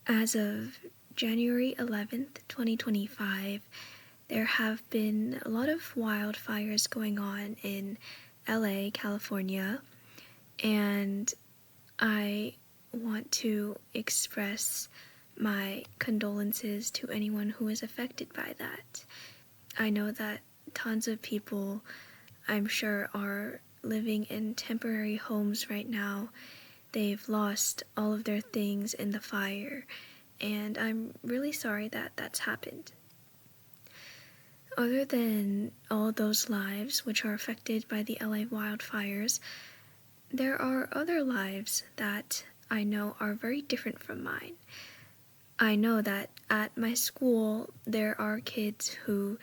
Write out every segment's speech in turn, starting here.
As of January 11th, 2025, there have been a lot of wildfires going on in LA, California, and I want to express my condolences to anyone who is affected by that. I know that tons of people, I'm sure, are living in temporary homes right now. They've lost all of their things in the fire, and I'm really sorry that that's happened. Other than all those lives which are affected by the LA wildfires, there are other lives that I know are very different from mine. I know that at my school there are kids who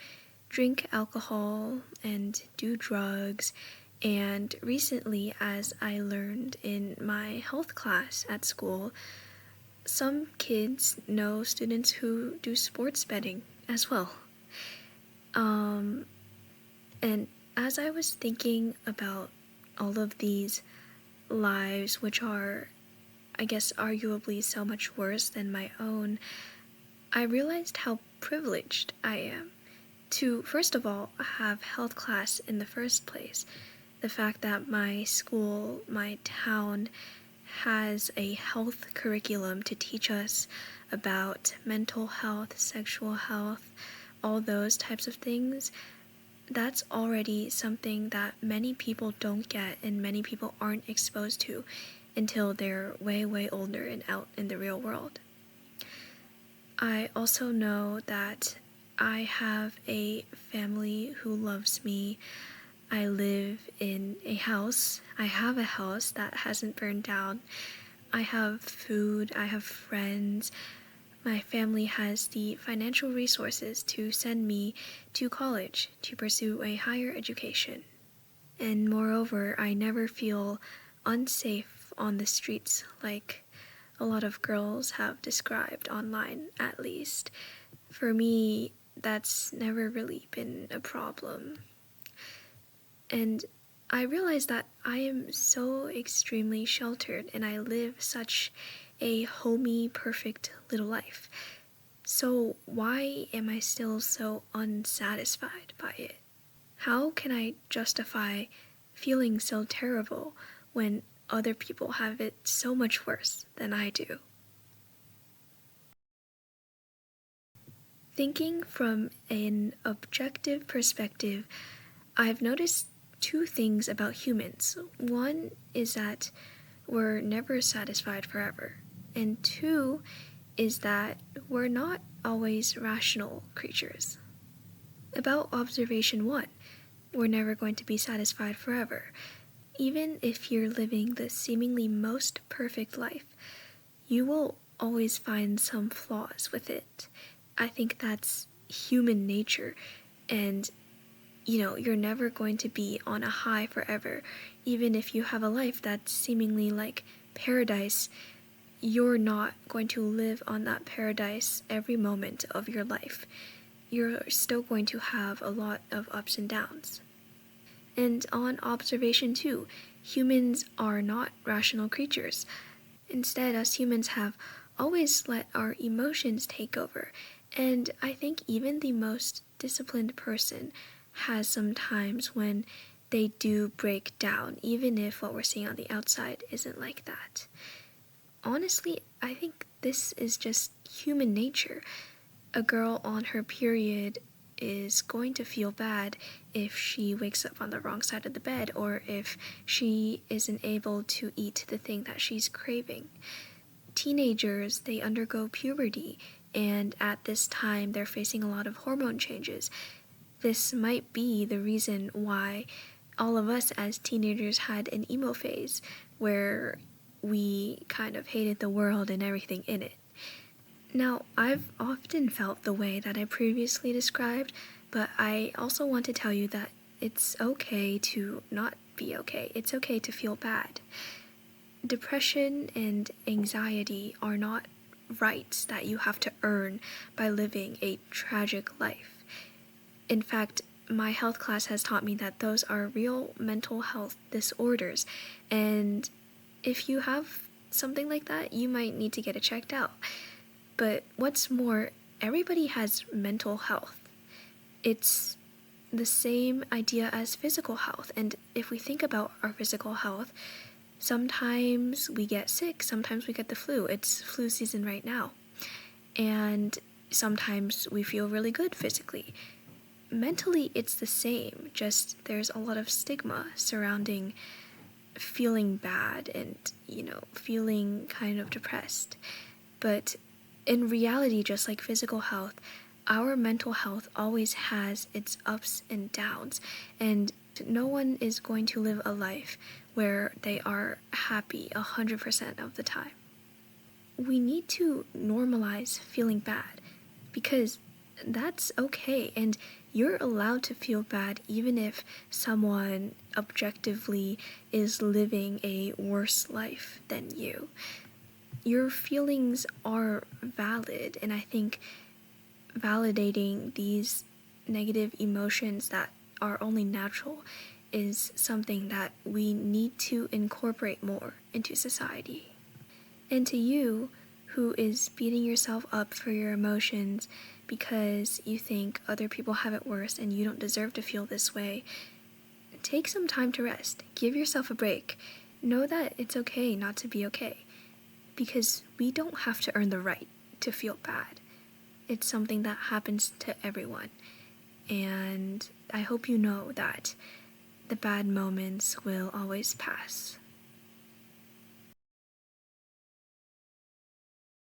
drink alcohol and do drugs, and recently, as I learned in my health class at school, some kids know students who do sports betting as well. And as I was thinking about all of these lives, which are, I guess, arguably so much worse than my own, I realized how privileged I am to, first of all, have health class in the first place. The fact that my school, my town, has a health curriculum to teach us about mental health, sexual health, all those types of things, that's already something that many people don't get and many people aren't exposed to until they're way, way older and out in the real world. I also know that I have a family who loves me. I live in a house. I have a house that hasn't burned down. I have food. I have friends. My family has the financial resources to send me to college to pursue a higher education. And moreover, I never feel unsafe on the streets like a lot of girls have described online, at least. For me, that's never really been a problem. And I realize that I am so extremely sheltered and I live such a homey, perfect little life. So why am I still so unsatisfied by it? How can I justify feeling so terrible when other people have it so much worse than I do? Thinking from an objective perspective, I've noticed two things about humans. One is that we're never satisfied forever, and two is that we're not always rational creatures. About observation one, we're never going to be satisfied forever. Even if you're living the seemingly most perfect life, you will always find some flaws with it. I think that's human nature, and you're never going to be on a high forever. Even if you have a life that's seemingly like paradise, you're not going to live on that paradise every moment of your life. You're still going to have a lot of ups and downs. And on observation two, humans are not rational creatures. Instead, us humans have always let our emotions take over. And I think even the most disciplined person has some times when they do break down, even if what we're seeing on the outside isn't like that. Honestly, I think this is just human nature. A girl on her period is going to feel bad if she wakes up on the wrong side of the bed or if she isn't able to eat the thing that she's craving. Teenagers, they undergo puberty, and at this time they're facing a lot of hormone changes. This might be the reason why all of us as teenagers had an emo phase where we kind of hated the world and everything in it. Now, I've often felt the way that I previously described, but I also want to tell you that it's okay to not be okay. It's okay to feel bad. Depression and anxiety are not rights that you have to earn by living a tragic life. In fact, my health class has taught me that those are real mental health disorders, and if you have something like that, you might need to get it checked out. But what's more, everybody has mental health. It's the same idea as physical health. And if we think about our physical health, sometimes we get sick, sometimes we get the flu. It's flu season right now. And sometimes we feel really good physically. Mentally, it's the same, just there's a lot of stigma surrounding feeling bad and, feeling kind of depressed. But in reality, just like physical health, our mental health always has its ups and downs, and no one is going to live a life where they are happy 100% of the time. We need to normalize feeling bad because that's okay, and you're allowed to feel bad even if someone objectively is living a worse life than you. Your feelings are valid, and I think validating these negative emotions that are only natural is something that we need to incorporate more into society. And to you, who is beating yourself up for your emotions because you think other people have it worse and you don't deserve to feel this way, take some time to rest. Give yourself a break. Know that it's okay not to be okay, because we don't have to earn the right to feel bad. It's something that happens to everyone. And I hope you know that the bad moments will always pass.